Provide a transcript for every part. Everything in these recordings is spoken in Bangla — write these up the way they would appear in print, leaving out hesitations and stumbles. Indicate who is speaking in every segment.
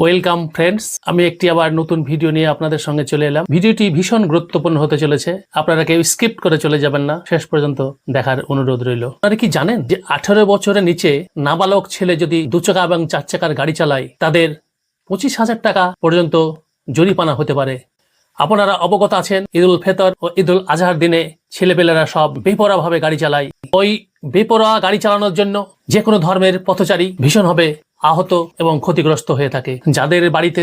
Speaker 1: ওয়েলকাম ফ্রেন্ডস, আমি একটি আবার নতুন ভিডিও নিয়ে আপনাদের সঙ্গে চলে এলাম। ভিডিওটি ভীষণ গুরুত্বপূর্ণ হতে চলেছে, আপনারা কেউ স্কিপ করে চলে যাবেন না, শেষ পর্যন্ত দেখার অনুরোধ রইল। আপনারা কি জানেন যে 18 বছরের নিচে নাবালক ছেলে যদি 2 চাকা এবং 4 চাকার গাড়ি চালায় তাদের 25,000 টাকা পর্যন্ত জরিমানা হতে পারে। আপনারা অবগত আছেন, ঈদুল ফিতর ও ঈদুল আজহার দিনে ছেলেপেলেরা সব বেপরোয়াভাবে গাড়ি চালায়। ওই বেপরোয়া গাড়ি চালানোর জন্য যে কোনো ধর্মের পথচারী ভীষণভাবে আহত এবং ক্ষতিগ্রস্ত হয়ে থাকে। যাদের বাড়িতে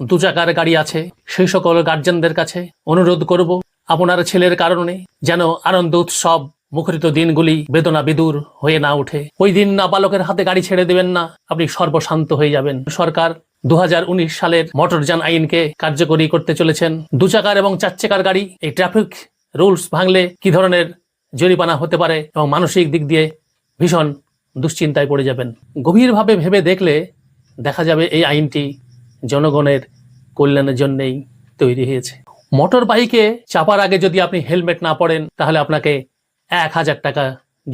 Speaker 1: 2 চাকার গাড়ি আছে সেই সকল গার্জিয়ানদের কাছে অনুরোধ করব, আপনার ছেলের কারণে যেন আনন্দ উৎসব মুখরিত দিনগুলি বেদনা বিদূর হয়ে না ওঠে। ওই দিন নাবালকের হাতে গাড়ি ছেড়ে দেবেন না, আপনি সর্বশান্ত হয়ে যাবেন। সরকার 2019 সালের মোটরযান আইনকে কার্যকরী করতে চলেছেন। 2 চাকার এবং 4 চাকার গাড়ি এই ট্রাফিক রুলস ভাঙলে কি ধরনের জরিমানা হতে পারে এবং মানসিক দিক দিয়ে ভীষণ দুশ্চিন্তায় পড়ে যাবেন। গভীরভাবে ভেবে দেখলে দেখা যাবে এই আইনটি জনগণের কল্যাণের জন্যই তৈরি হয়েছে। মোটর বাইকে চাপার আগে যদি আপনি হেলমেট না পরেন তাহলে আপনাকে 1000 টাকা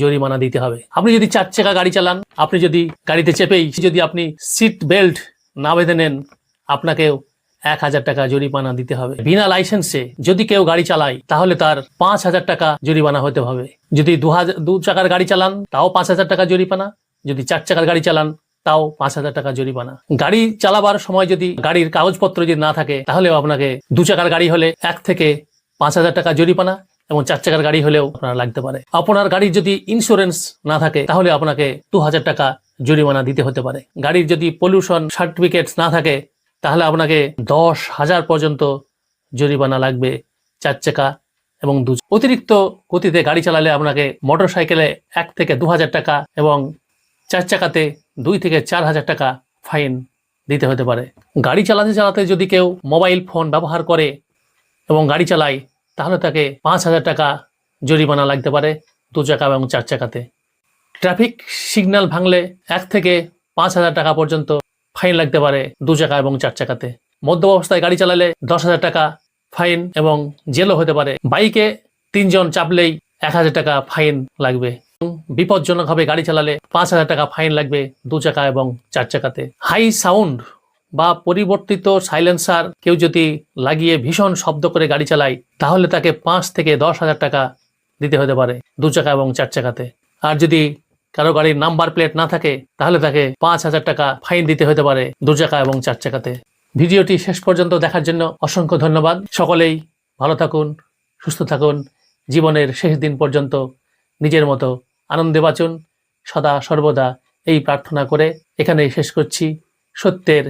Speaker 1: জরিমানা দিতে হবে। আপনি যদি 4 চাকা গাড়ি চালান, আপনি যদি গাড়িতে চেপেই যদি আপনি সিট বেল্ট না বেঁধে নেন, আপনাকেও 1000 টাকা জরিমানা দিতে হবে। বিনা লাইসেন্সে যদি কেউ গাড়ি চালায় তাহলে তার 5000 টাকা জরিমানা হতে হবে। যদি 2 চাকার গাড়ি চালান তাও 5000 টাকা জরিমানা, যদি 4 চাকার গাড়ি চালান তাও 5000 টাকা জরিমানা। গাড়ি চালাবার সময় যদি গাড়ির কাগজপত্র যদি না থাকে তাহলেও আপনাকে 2 চাকার গাড়ি হলে 1 থেকে 5000 টাকা জরিমানা এবং 4 চাকার গাড়ি হলেও আপনার লাগতে পারে। আপনার গাড়ির যদি ইন্স্যুরেন্স না থাকে তাহলে আপনাকে 2000 টাকা জরিমানা দিতে হতে পারে। গাড়ির যদি পলিউশন সার্টিফিকেট না থাকে তাহলে আপনাকে 10,000 পর্যন্ত জরিমানা লাগবে 4 চাকা এবং 2 চাকা। অতিরিক্ত গতিতে গাড়ি চালালে আপনাকে মোটর সাইকেলে 1 থেকে 2000 টাকা এবং 4 চাকাতে 2 থেকে 4000 টাকা ফাইন দিতে হতে পারে। গাড়ি চালাতে চালাতে যদি কেউ মোবাইল ফোন ব্যবহার করে এবং গাড়ি চালায় তাহলে তাকে 5000 টাকা জরিমানা লাগতে পারে 2 চাকা এবং 4 চাকাতে। ট্রাফিক সিগন্যাল ভাঙলে 1 থেকে 5000 টাকা পর্যন্ত ফাইন লাগতে পারে 2 চাকা এবং 4 চাকাতে। মধ্য অবস্থায় গাড়ি চালালে 10,000 টাকা ফাইন এবং জেলও হতে পারে। বাইকে 3 জন চাপলেই 1000 টাকা ফাইন লাগবে। বিপজ্জনকভাবে গাড়ি চালালে 5000 টাকা ফাইন লাগবে 2 চাকা এবং 4 চাকাতে। হাই সাউন্ড বা পরিবর্তিত সাইলেন্সার কেউ যদি লাগিয়ে ভীষণ শব্দ করে গাড়ি চালায় তাহলে তাকে 5 থেকে 10,000 টাকা দিতে হতে পারে 2 চাকা এবং 4 চাকাতে। আর যদি কারো গাড়ির নাম্বার প্লেট না থাকে তাহলে তাকে 5000 টাকা ফাইন দিতে হতে পারে 2 চাকা এবং 4 চাকাতে। ভিডিওটি শেষ পর্যন্ত দেখার জন্য অসংখ্য ধন্যবাদ। সকলেই ভালো থাকুন, সুস্থ থাকুন, জীবনের শেষ দিন পর্যন্ত নিজের মতো আনন্দে বাঁচুন সদা সর্বদা, এই প্রার্থনা করে এখানেই শেষ করছি। সত্যের